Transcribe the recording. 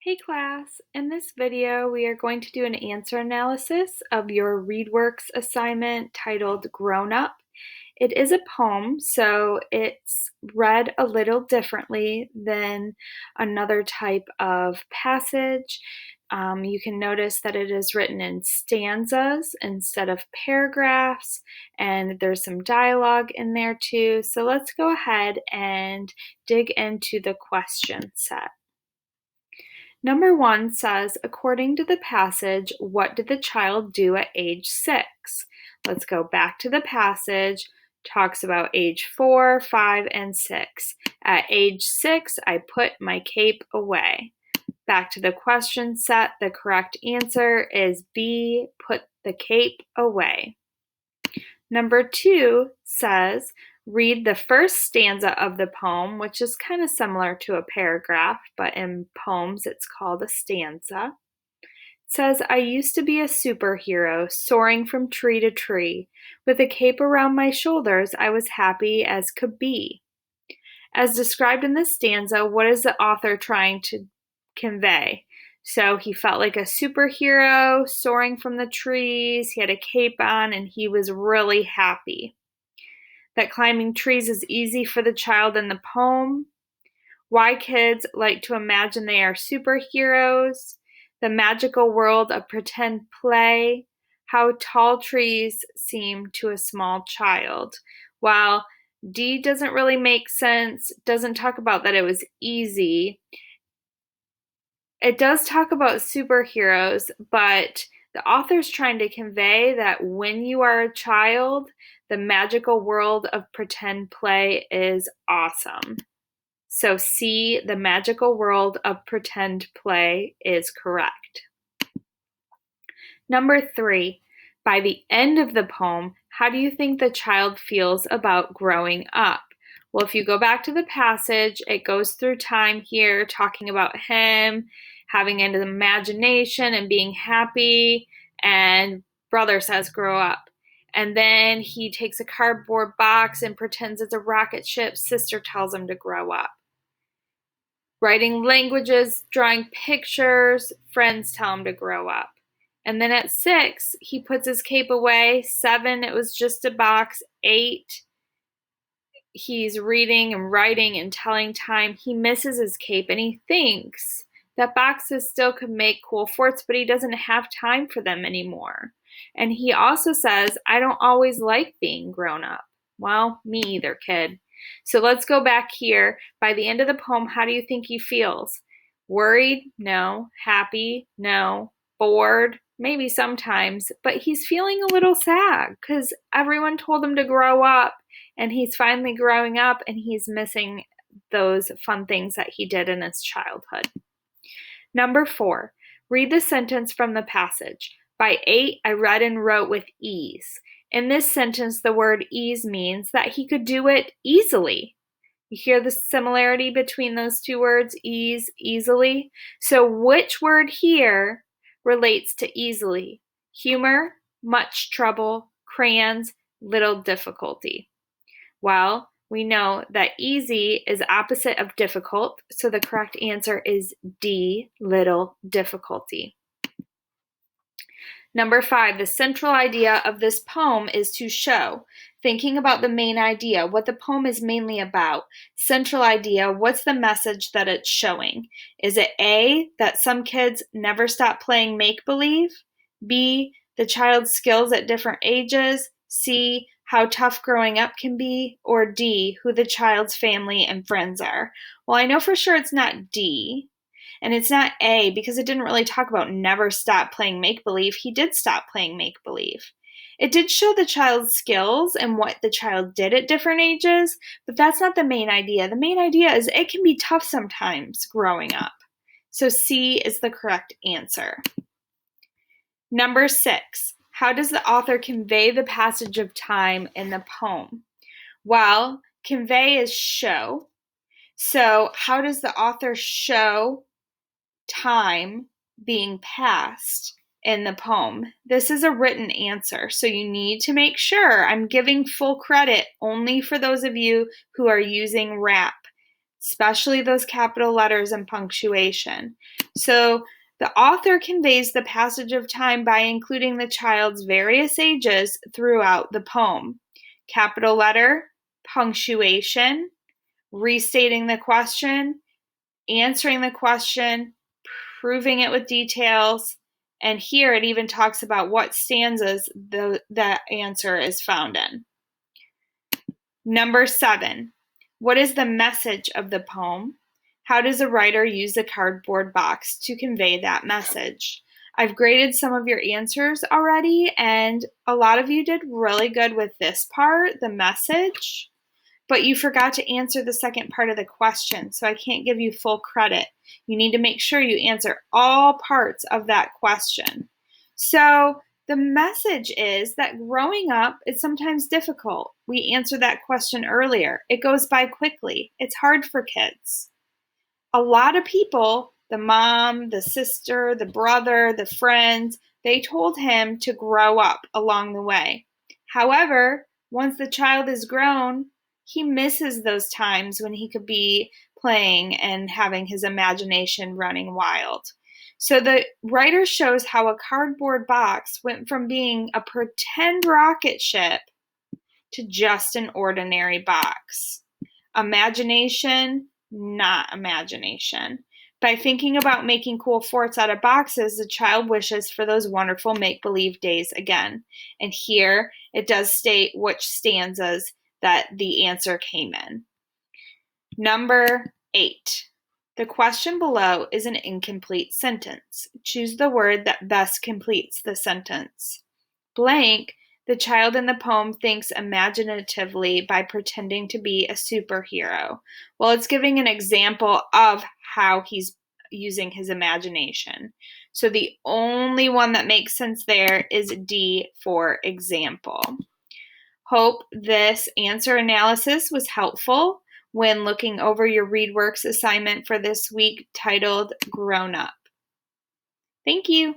Hey class, in this video we are going to do an answer analysis of your Readworks assignment titled Grown Up. It is a poem, so it's read a little differently than another type of passage. You can notice that it is written in stanzas instead of paragraphs, and there's some dialogue in there too. So let's go ahead and dig into the question set. Number 1 says, according to the passage, what did the child do at age 6? Let's go back to the passage. Talks about age 4, 5, and 6. At age 6, I put my cape away. Back to the question set, the correct answer is B, put the cape away. Number 2 says, read the first stanza of the poem, which is kind of similar to a paragraph, but in poems it's called a stanza. It says, I used to be a superhero, soaring from tree to tree. With a cape around my shoulders, I was happy as could be. As described in this stanza, what is the author trying to convey? So he felt like a superhero soaring from the trees. He had a cape on and he was really happy. That climbing trees is easy for the child in the poem. Why kids like to imagine they are superheroes. The magical world of pretend play. How tall trees seem to a small child. While D doesn't really make sense, doesn't talk about that it was easy. It does talk about superheroes, but the author's trying to convey that when you are a child, the magical world of pretend play is awesome. So C, the magical world of pretend play, is correct. Number 3, by the end of the poem, how do you think the child feels about growing up? Well, if you go back to the passage, it goes through time here talking about him having an imagination and being happy, and brother says grow up. And then he takes a cardboard box and pretends it's a rocket ship. Sister tells him to grow up. Writing languages, drawing pictures, friends tell him to grow up. And then at 6, he puts his cape away. 7, it was just a box. 8, he's reading and writing and telling time. He misses his cape and he thinks that boxes still could make cool forts, but he doesn't have time for them anymore. And he also says, I don't always like being grown up. Well, me either, kid. So let's go back here. By the end of the poem, how do you think he feels? Worried? No. Happy? No. Bored? Maybe sometimes. But he's feeling a little sad because everyone told him to grow up, and he's finally growing up and he's missing those fun things that he did in his childhood. Number 4, read the sentence from the passage. By 8, I read and wrote with ease. In this sentence, the word ease means that he could do it easily. You hear the similarity between those two words, ease, easily? So which word here relates to easily? Humor, much trouble, crayons, little difficulty. Well, we know that easy is opposite of difficult, so the correct answer is D, little difficulty. Number 5, the central idea of this poem is to show. Thinking about the main idea, what the poem is mainly about. Central idea, what's the message that it's showing? Is it A, that some kids never stop playing make-believe? B, the child's skills at different ages? C, how tough growing up can be? Or D, who the child's family and friends are? Well, I know for sure it's not D. And it's not A because it didn't really talk about never stop playing make-believe. He did stop playing make-believe. It did show the child's skills and what the child did at different ages, but that's not the main idea. The main idea is it can be tough sometimes growing up. So C is the correct answer. Number 6, how does the author convey the passage of time in the poem? Well, convey is show. So how does the author show time being passed in the poem? This is a written answer, so you need to make sure I'm giving full credit only for those of you who are using rap. especially those capital letters and punctuation. So the author conveys the passage of time by including the child's various ages throughout the poem. Capital letter, punctuation, restating the question, answering the question, proving it with details, and here it even talks about what stanzas that answer is found in. Number 7, what is the message of the poem? How does a writer use a cardboard box to convey that message? I've graded some of your answers already, and a lot of you did really good with this part, the message, but you forgot to answer the second part of the question, so I can't give you full credit. You need to make sure you answer all parts of that question. So the message is that growing up is sometimes difficult. We answered that question earlier. It goes by quickly. It's hard for kids. A lot of people, the mom, the sister, the brother, the friends, they told him to grow up along the way. However, once the child is grown, he misses those times when he could be playing and having his imagination running wild. So the writer shows how a cardboard box went from being a pretend rocket ship to just an ordinary box. Imagination, not imagination. By thinking about making cool forts out of boxes, the child wishes for those wonderful make-believe days again. And here it does state which stanzas that the answer came in. Number 8. The question below is an incomplete sentence. Choose the word that best completes the sentence. Blank, the child in the poem thinks imaginatively by pretending to be a superhero. Well, it's giving an example of how he's using his imagination. So the only one that makes sense there is D, for example. Hope this answer analysis was helpful when looking over your Readworks assignment for this week titled Grown Up. Thank you.